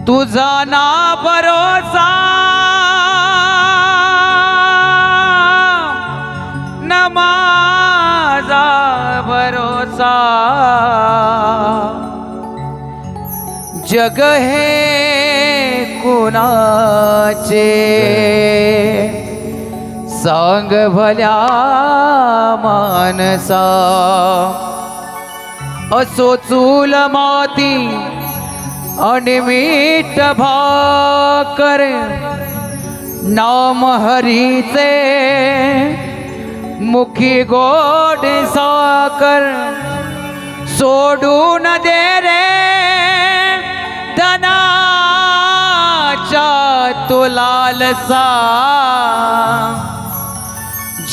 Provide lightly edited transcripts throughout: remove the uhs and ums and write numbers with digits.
तुझा ना भरोसा न माझा भरोसा, जग हे कुणाचे सांग भल्या मानसा. असो चूल माती आणि मीठ भाकर, नाम हरीचे मुखी गोड साकर. सोडून दे रे धनाच्या तू लालसा,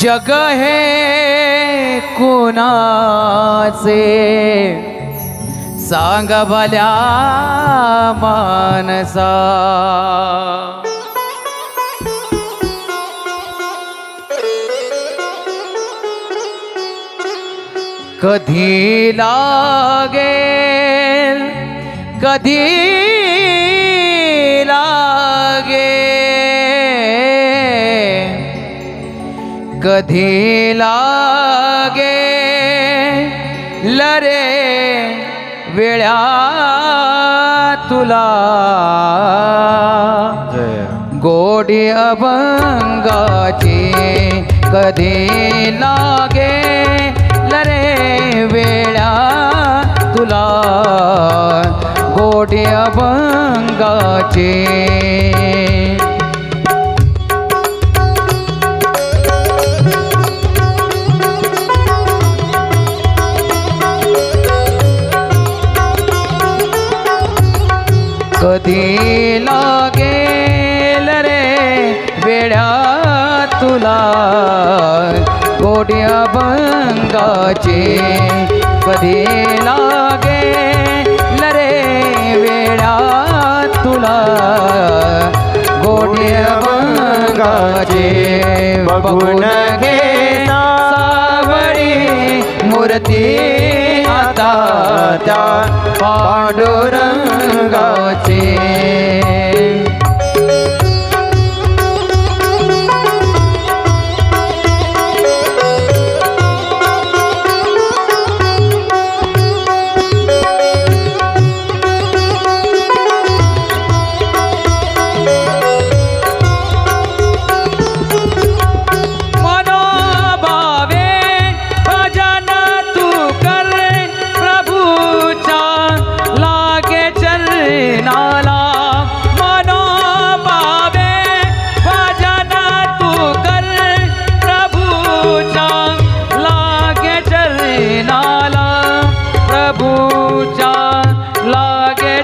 जग हे कुणाचे सांग भल्या मानसा. कधी लागेल कधी लागेल, कधी लागेल रे वेळा तुला. गोडी अभंगाची कधी लागेल रे वेळा तुला. गोडी अभंगाची कधी लागेल रे वेळा तुला. गोडी अभंगाची कधी लागेल रे वेळा तुला. गोडी अभंगाची बघून घे सावळी मूर्ती आता त्या पांडुरंगाची.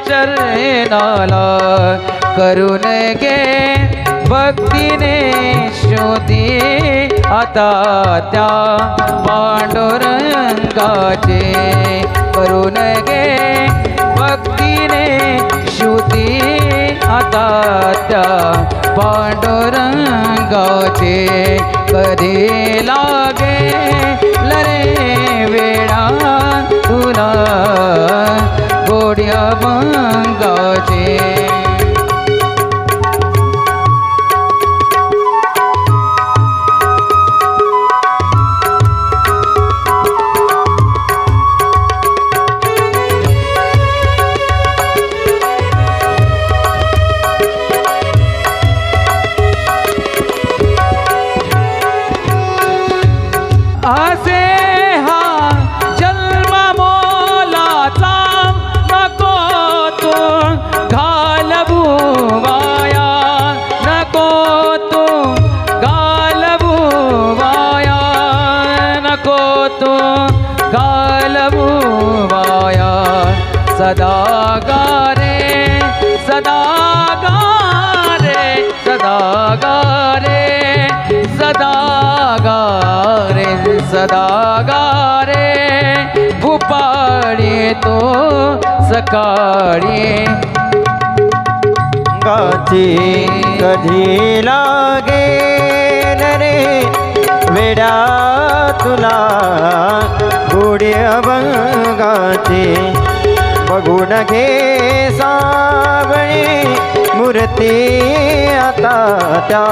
चरणाला करून घे भक्तीने शोधी आता त्या पांडुरंगाचे. करून घे भक्तीने शोधी आता त्या पांडुरंगाचे. कधी लागेल रे वेळा तुला. गोडी अभंगाची असे हा जन्म मोलाचा नको तो घालवू वाया. नको तो घालवू वाया. नको तो घालवू वाया. सदा गारे सदा गारे सदा गारे सदा गारे सदा गारे. भूपाळी तो सकाळी गाची कधी लागेल रे वेडा तुला गोडी अभंगाची बघून घे सावळी मूर्ती आता त्या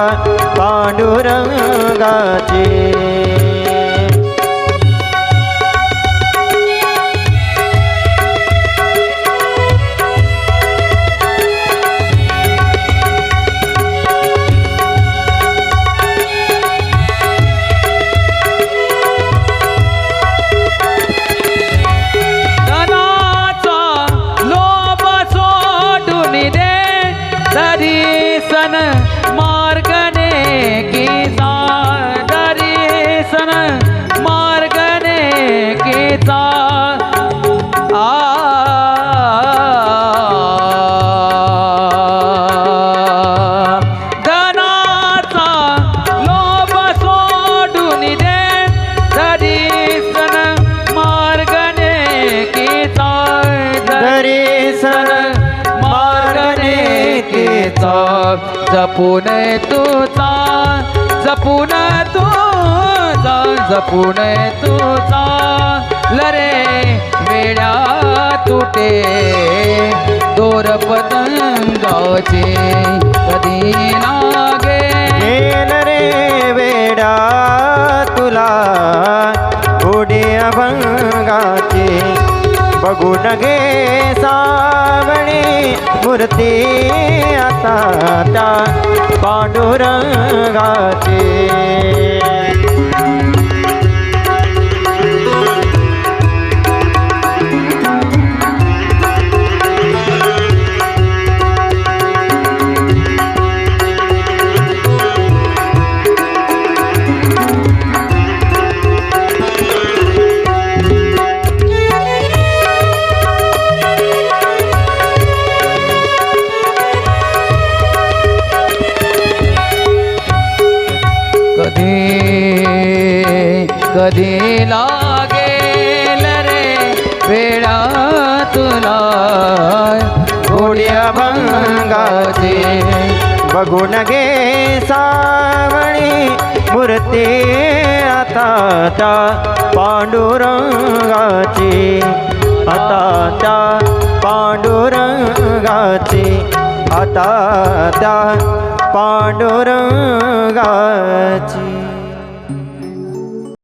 पांडुरंगाची दर्शन मार्गने की जा दर्शन मार्गने की जा धनाचा लोभ सोडून दे दर्शन मार्गने की जा दर्शन जपून तुझा जपून तुझा जपून तुझा लरे वेळा तुटे दोर पतंगाचे कधी लागे रे वेडा तुला गोडी अभंगाची बघून घे सावळी मूर्ती आता त्या पांडुरंगाची कधी लागेल रे वेळा तुला गोडी अभंगाची बघून घे सावळी मूर्ती आता त्या पांडुरंगाची आता त्या पांडुरंगाची आता त्या पांडुरंगाची